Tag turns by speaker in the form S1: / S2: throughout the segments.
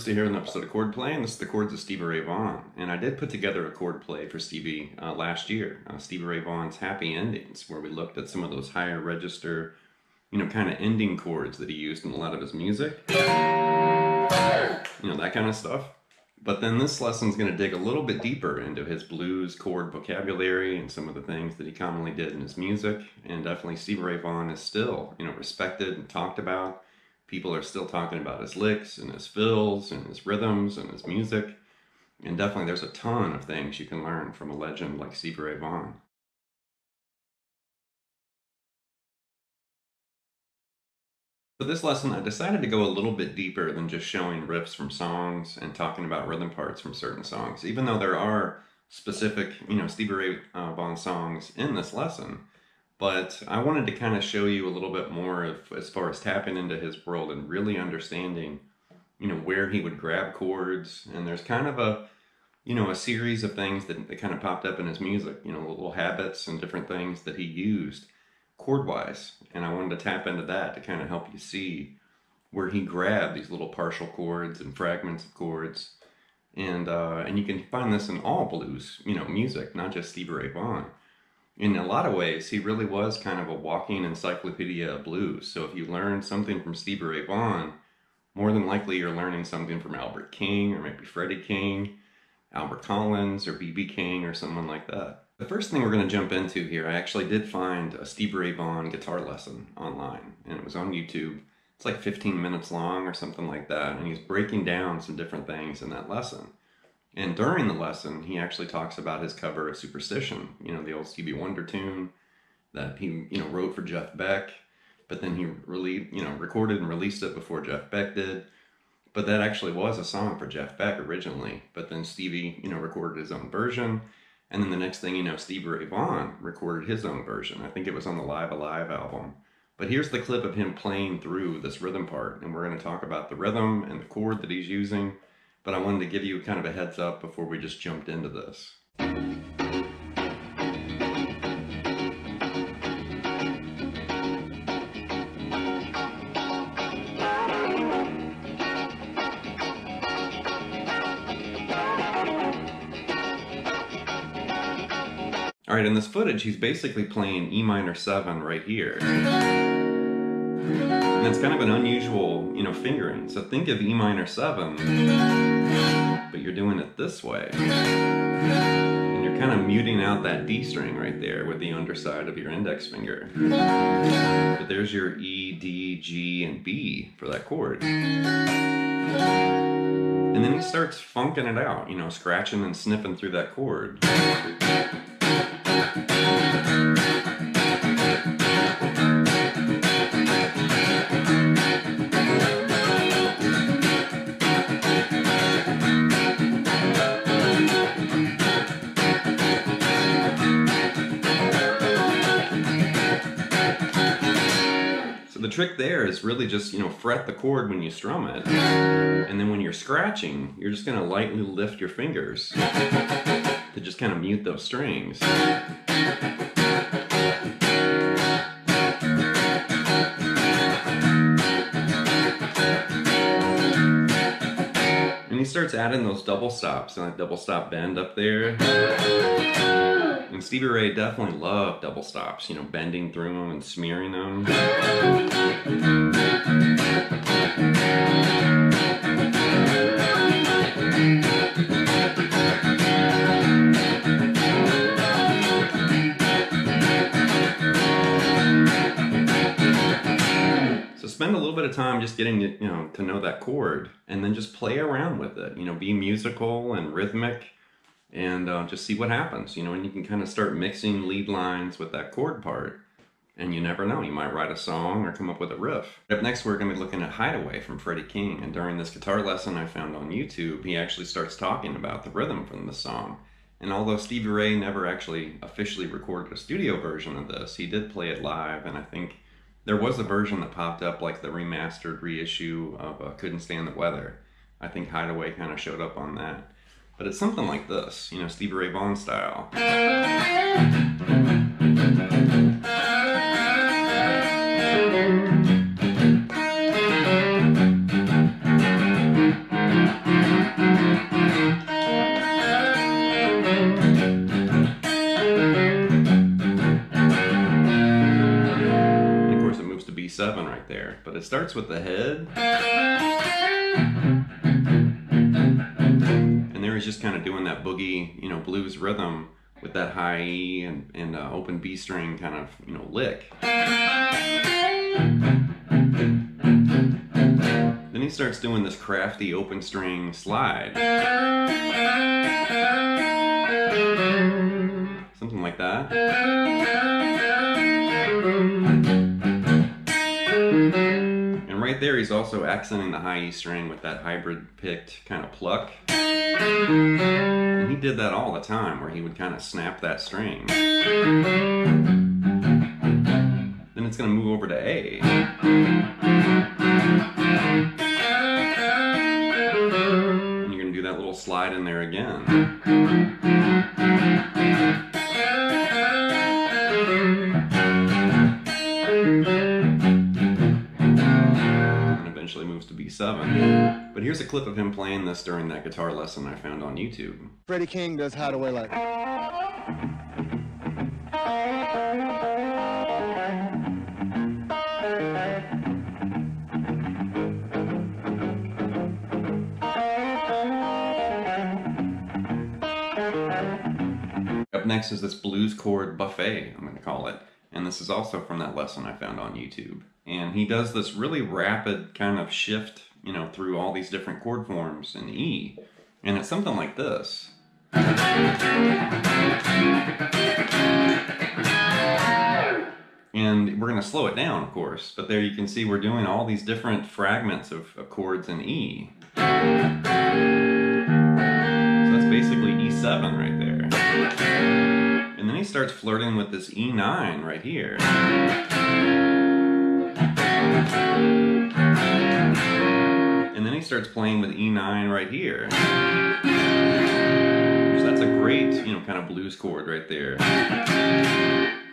S1: Superstition here in an episode of Chordplay, and this is the Chords of Stevie Ray Vaughan. And I did put together a Chordplay for Stevie last year, Stevie Ray Vaughan's Happy Endings, where we looked at some of those higher register, kind of ending chords that he used in a lot of his music. That kind of stuff. But then this lesson's going to dig a little bit deeper into his blues chord vocabulary and some of the things that he commonly did in his music. And definitely Stevie Ray Vaughan is still, respected and talked about. People are still talking about his licks and his fills and his rhythms and his music. And definitely there's a ton of things you can learn from a legend like Stevie Ray Vaughan. For this lesson, I decided to go a little bit deeper than just showing riffs from songs and talking about rhythm parts from certain songs. Even though there are specific, Stevie Ray Vaughan songs in this lesson. But I wanted to kind of show you a little bit more of, as far as tapping into his world and really understanding, where he would grab chords. And there's kind of a, a series of things that kind of popped up in his music, little habits and different things that he used chord-wise. And I wanted to tap into that to kind of help you see where he grabbed these little partial chords and fragments of chords. And you can find this in all blues, music, not just Stevie Ray Vaughan. In a lot of ways, he really was kind of a walking encyclopedia of blues. So if you learn something from Stevie Ray Vaughan, more than likely you're learning something from Albert King, or maybe Freddie King, Albert Collins, or B.B. King, or someone like that. The first thing we're going to jump into here, I actually did find a Stevie Ray Vaughan guitar lesson online, and it was on YouTube. It's like 15 minutes long or something like that, and he's breaking down some different things in that lesson. And during the lesson, he actually talks about his cover of Superstition, the old Stevie Wonder tune that he, wrote for Jeff Beck, but then he really, recorded and released it before Jeff Beck did. But that actually was a song for Jeff Beck originally, but then Stevie, recorded his own version. And then the next thing you know, Stevie Ray Vaughan recorded his own version. I think it was on the Live Alive album. But here's the clip of him playing through this rhythm part, and we're going to talk about the rhythm and the chord that he's using. But I wanted to give you kind of a heads up before we just jumped into this. All right, in this footage, he's basically playing E minor 7 right here. And it's kind of an unusual, fingering. So think of E minor 7, but you're doing it this way. And you're kind of muting out that D string right there with the underside of your index finger. But there's your E, D, G, and B for that chord. And then he starts funking it out, scratching and sniffing through that chord. The trick there is really just, fret the chord when you strum it. And then when you're scratching, you're just going to lightly lift your fingers to just kind of mute those strings. And he starts adding those double stops, and that double stop bend up there. And Stevie Ray definitely loved double stops, bending through them and smearing them. So spend a little bit of time just getting to know that chord, and then just play around with it. Be musical and rhythmic. And just see what happens, and you can kind of start mixing lead lines with that chord part. And you never know, you might write a song or come up with a riff. Up next, we're going to be looking at Hideaway from Freddie King. And during this guitar lesson I found on YouTube, he actually starts talking about the rhythm from the song. And although Stevie Ray never actually officially recorded a studio version of this, he did play it live. And I think there was a version that popped up, like the remastered reissue of Couldn't Stand the Weather. I think Hideaway kind of showed up on that. But it's something like this, Stevie Ray Vaughan style. E7 right there, but it starts with the head. And there he's just kind of doing that boogie, you know, blues rhythm with that high E and open B string kind of, you know, lick. Then he starts doing this crafty open string slide. Something like that. And right there he's also accenting the high E string with that hybrid picked kind of pluck. And he did that all the time, where he would kind of snap that string. Then it's going to move over to A. And you're going to do that little slide in there again. And eventually moves to B7. But here's a clip of him playing this during that guitar lesson I found on YouTube.
S2: Freddie King does Hideaway like.
S1: Up next is this blues chord buffet, I'm going to call it. And this is also from that lesson I found on YouTube. And he does this really rapid kind of shift, you know, through all these different chord forms in E. And it's something like this. And we're going to slow it down, of course, but there you can see we're doing all these different fragments of chords in E. So that's basically E7 right there. And then he starts flirting with this E9 right here. And then he starts playing with E9 right here. So that's a great, you know, kind of blues chord right there.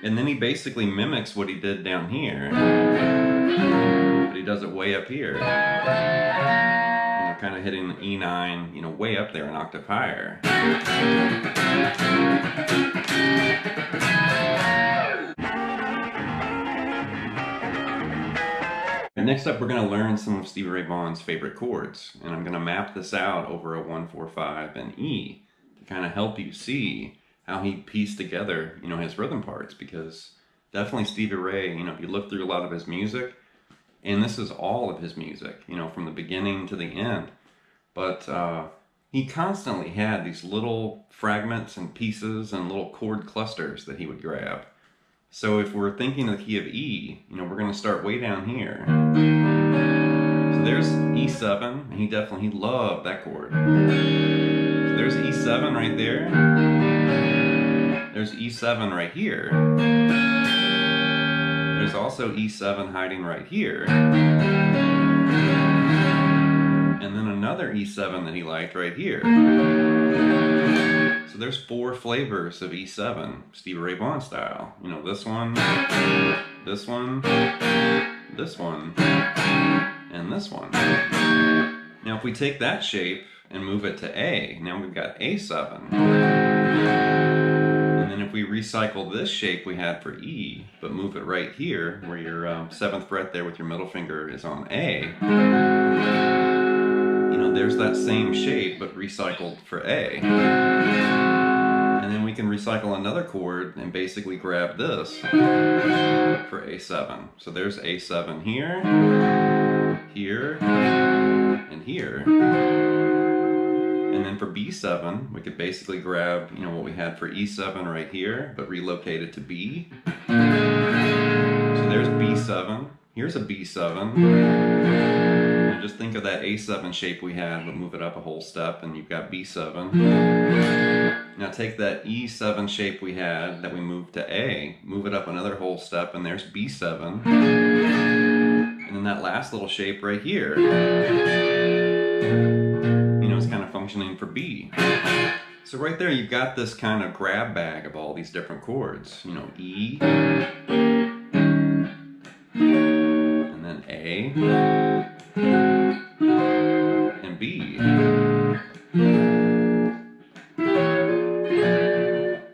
S1: And then he basically mimics what he did down here, but he does it way up here. You know, kind of hitting E9, you know, way up there an octave higher. And next up, we're going to learn some of Stevie Ray Vaughan's favorite chords, and I'm going to map this out over a 1, 4, 5, and E to kind of help you see how he pieced together, you know, his rhythm parts, because definitely Stevie Ray, you know, if you look through a lot of his music, and this is all of his music, you know, from the beginning to the end, but he constantly had these little fragments and pieces and little chord clusters that he would grab. So if we're thinking of the key of E, you know, we're going to start way down here. So there's E7, and he loved that chord. So there's E7 right there. There's E7 right here. There's also E7 hiding right here. And then another E7 that he liked right here. So there's 4 flavors of E7, Stevie Ray Vaughan style. You know, this one, this one, this one, and this one. Now if we take that shape and move it to A, now we've got A7. And then if we recycle this shape we had for E, but move it right here, where your 7th fret there with your middle finger is on A, you know, there's that same shape, but recycled for A. And then we can recycle another chord and basically grab this for A7. So there's A7 here, here, and here. And then for B7, we could basically grab, you know, what we had for E7 right here, but relocate it to B. So there's B7. Here's a B7. Just think of that A7 shape we had, but move it up a whole step, and you've got B7. Now take that E7 shape we had that we moved to A, move it up another whole step, and there's B7. And then that last little shape right here, you know, is kind of functioning for B. So right there, you've got this kind of grab bag of all these different chords. You know, E, and then A, and B.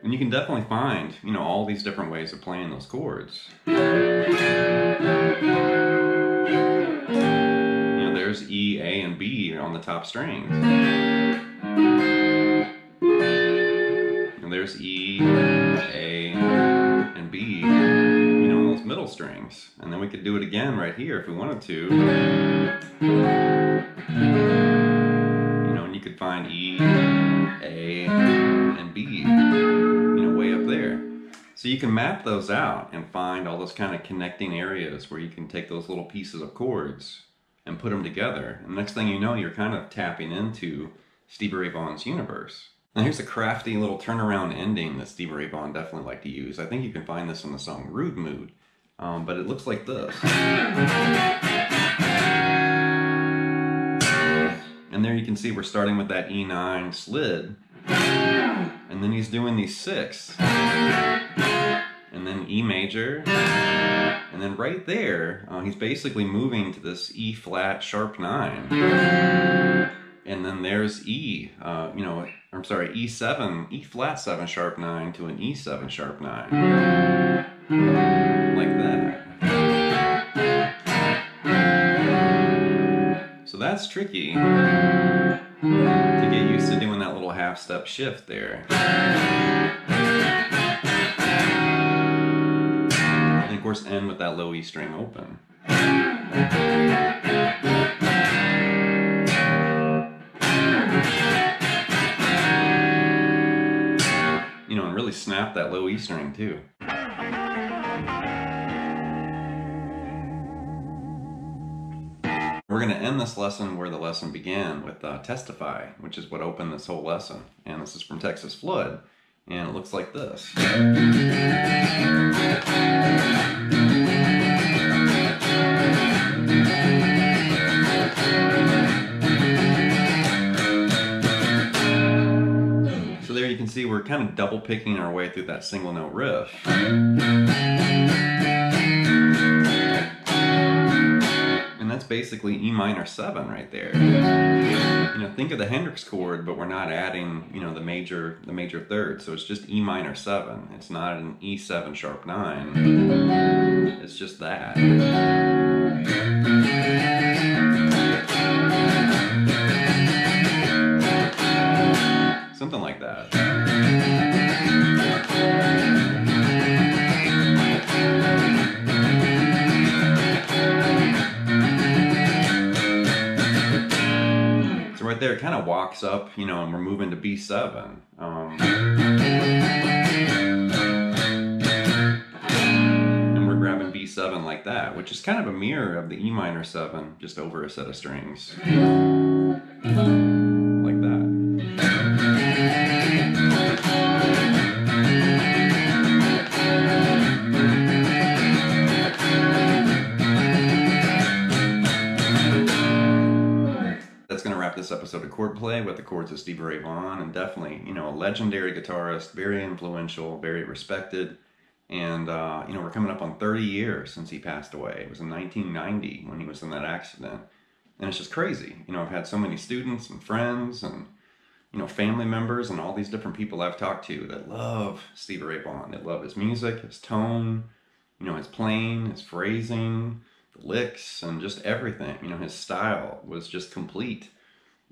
S1: And you can definitely find, you know, all these different ways of playing those chords. on the top strings. And there's E, A, and B, you know, on those middle strings. And then we could do it again right here if we wanted to. You know, and you could find E, A, and B, you know, way up there. So you can map those out and find all those kind of connecting areas where you can take those little pieces of chords and put them together. And next thing you know, you're kind of tapping into Stevie Ray Vaughan's universe. Now here's a crafty little turnaround ending that Stevie Ray Vaughan definitely liked to use. I think you can find this in the song Rude Mood, but it looks like this. And there you can see we're starting with that E9 slid, and then he's doing these 6, and then E major, and then right there, he's basically moving to this E flat sharp 9. And then there's E, you know, I'm sorry, E7, E flat 7 sharp 9 to an E7 sharp 9. Like that. So that's tricky to get used to doing that little half step shift there. And of course end with that low E string open. You know, and really snap that low E string too. We're going to end this lesson where the lesson began with Testify, which is what opened this whole lesson. And this is from Texas Flood, and it looks like this. So there you can see we're kind of double picking our way through that single note riff. And that's basically E minor 7 right there. You know, think of the Hendrix chord, but we're not adding, you know, the major third. So it's just E minor 7. It's not an E7 sharp 9. It's just that. Something like that. Right there, it kind of walks up, you know, and we're moving to B7. And we're grabbing B7 like that, which is kind of a mirror of the E minor 7, just over a set of strings. Like that. That's going to wrap this episode of Chordplay with the chords of Stevie Ray Vaughan, and definitely, you know, a legendary guitarist, very influential, very respected, and, you know, we're coming up on 30 years since he passed away. It was in 1990 when he was in that accident, and it's just crazy. You know, I've had so many students and friends and, you know, family members and all these different people I've talked to that love Stevie Ray Vaughan. They love his music, his tone, you know, his playing, his phrasing, licks, and just everything. You know, his style was just complete,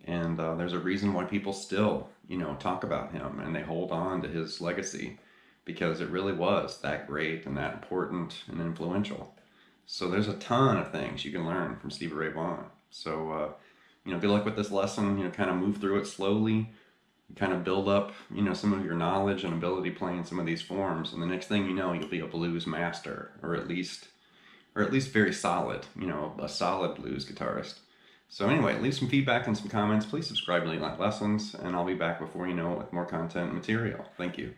S1: and there's a reason why people still, you know, talk about him and they hold on to his legacy, because it really was that great and that important and influential. So there's a ton of things you can learn from Stevie Ray Vaughan. So you know, good luck with this lesson. You know, kind of move through it slowly, kind of build up, you know, some of your knowledge and ability playing some of these forms, and the next thing you know, you'll be a blues master, or at least very solid, you know, a solid blues guitarist. So anyway, leave some feedback and some comments. Please subscribe to Late Night Lessons, and I'll be back before you know it with more content and material. Thank you.